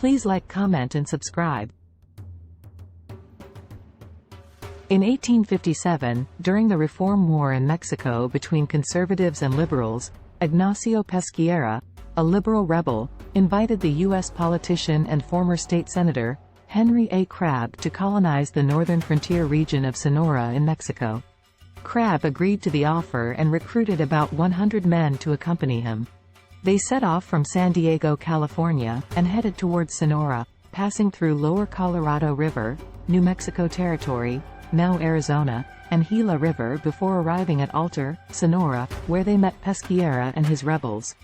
Please like, comment and subscribe. In 1857, during the Reform War in Mexico between conservatives and liberals, Ignacio Pesqueira, a liberal rebel, invited the U.S. politician and former state senator, Henry A. Crabb, to colonize the northern frontier region of Sonora in Mexico. Crabb agreed to the offer and recruited about 100 men to accompany him. They set off from San Diego, California, and headed towards Sonora, passing through Lower Colorado River, New Mexico Territory, now Arizona, and Gila River before arriving at Altar, Sonora, where they met Pesqueira and his rebels.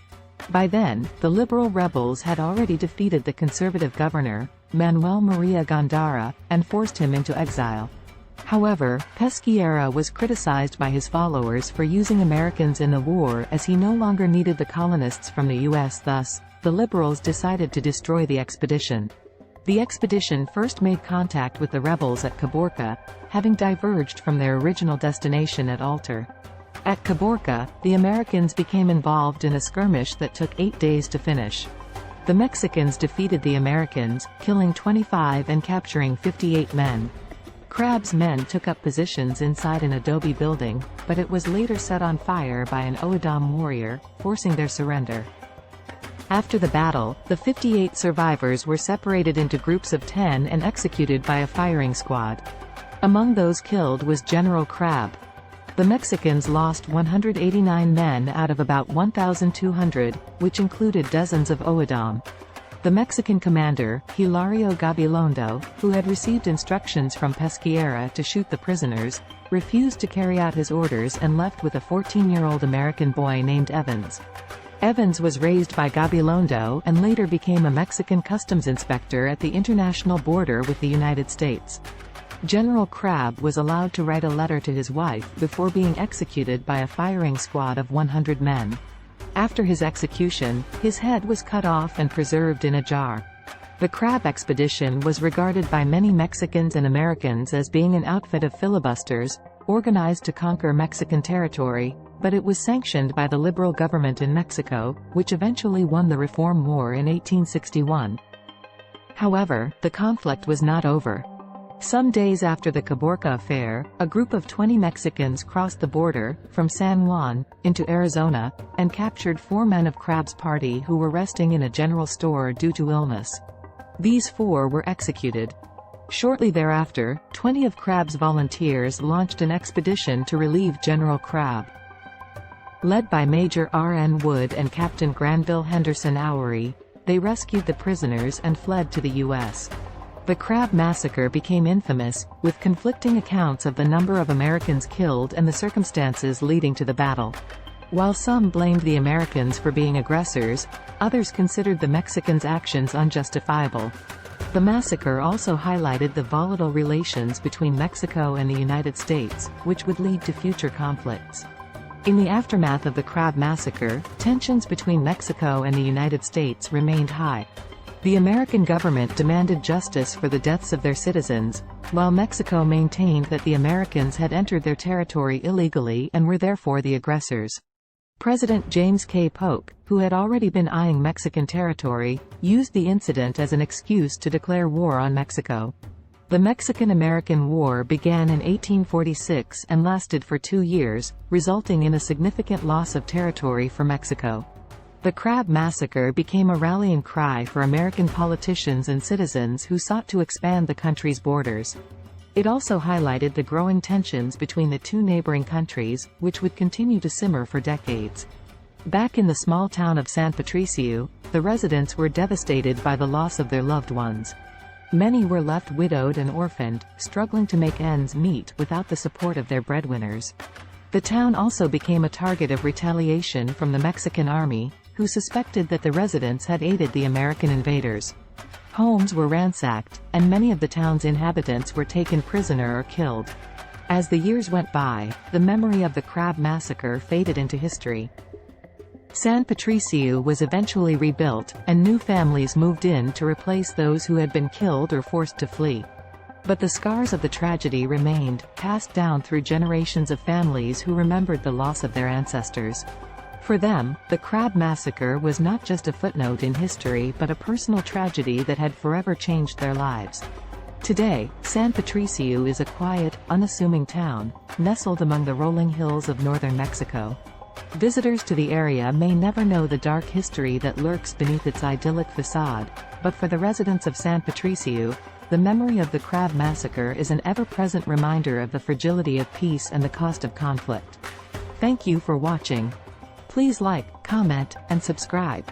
By then, the liberal rebels had already defeated the conservative governor, Manuel Maria Gondara, and forced him into exile. However, Pesqueira was criticized by his followers for using Americans in the war as he no longer needed the colonists from the U.S. Thus, the liberals decided to destroy the expedition. The expedition first made contact with the rebels at Caborca, having diverged from their original destination at Altar. At Caborca, the Americans became involved in a skirmish that took 8 days to finish. The Mexicans defeated the Americans, killing 25 and capturing 58 men. Crabb's men took up positions inside an adobe building, but it was later set on fire by an Oadam warrior, forcing their surrender. After the battle, the 58 survivors were separated into groups of 10 and executed by a firing squad. Among those killed was General Crabb. The Mexicans lost 189 men out of about 1,200, which included dozens of Oadam. The Mexican commander, Hilario Gabilondo, who had received instructions from Pesqueira to shoot the prisoners, refused to carry out his orders and left with a 14-year-old American boy named Evans. Evans was raised by Gabilondo and later became a Mexican customs inspector at the international border with the United States. General Crabb was allowed to write a letter to his wife before being executed by a firing squad of 100 men. After his execution, his head was cut off and preserved in a jar. The Crabb Expedition was regarded by many Mexicans and Americans as being an outfit of filibusters, organized to conquer Mexican territory, but it was sanctioned by the liberal government in Mexico, which eventually won the Reform War in 1861. However, the conflict was not over. Some days after the Caborca affair, a group of 20 Mexicans crossed the border, from San Juan, into Arizona, and captured 4 men of Crabb's party who were resting in a general store due to illness. These 4 were executed. Shortly thereafter, 20 of Crabb's volunteers launched an expedition to relieve General Crabb. Led by Major R.N. Wood and Captain Granville Henderson Oury, they rescued the prisoners and fled to the U.S. The Crabb Massacre became infamous, with conflicting accounts of the number of Americans killed and the circumstances leading to the battle. While some blamed the Americans for being aggressors, others considered the Mexicans' actions unjustifiable. The massacre also highlighted the volatile relations between Mexico and the United States, which would lead to future conflicts. In the aftermath of the Crabb Massacre, tensions between Mexico and the United States remained high. The American government demanded justice for the deaths of their citizens, while Mexico maintained that the Americans had entered their territory illegally and were therefore the aggressors. President James K. Polk, who had already been eyeing Mexican territory, used the incident as an excuse to declare war on Mexico. The Mexican-American War began in 1846 and lasted for 2 years, resulting in a significant loss of territory for Mexico. The Crabb Massacre became a rallying cry for American politicians and citizens who sought to expand the country's borders. It also highlighted the growing tensions between the 2 neighboring countries, which would continue to simmer for decades. Back in the small town of San Patricio, the residents were devastated by the loss of their loved ones. Many were left widowed and orphaned, struggling to make ends meet without the support of their breadwinners. The town also became a target of retaliation from the Mexican army, who suspected that the residents had aided the American invaders. Homes were ransacked, and many of the town's inhabitants were taken prisoner or killed. As the years went by, the memory of the Crabb Massacre faded into history. San Patricio was eventually rebuilt, and new families moved in to replace those who had been killed or forced to flee. But the scars of the tragedy remained, passed down through generations of families who remembered the loss of their ancestors. For them, the Crabb Massacre was not just a footnote in history but a personal tragedy that had forever changed their lives. Today, San Patricio is a quiet, unassuming town, nestled among the rolling hills of northern Mexico. Visitors to the area may never know the dark history that lurks beneath its idyllic facade, but for the residents of San Patricio, the memory of the Crabb Massacre is an ever-present reminder of the fragility of peace and the cost of conflict. Thank you for watching. Please like, comment, and subscribe.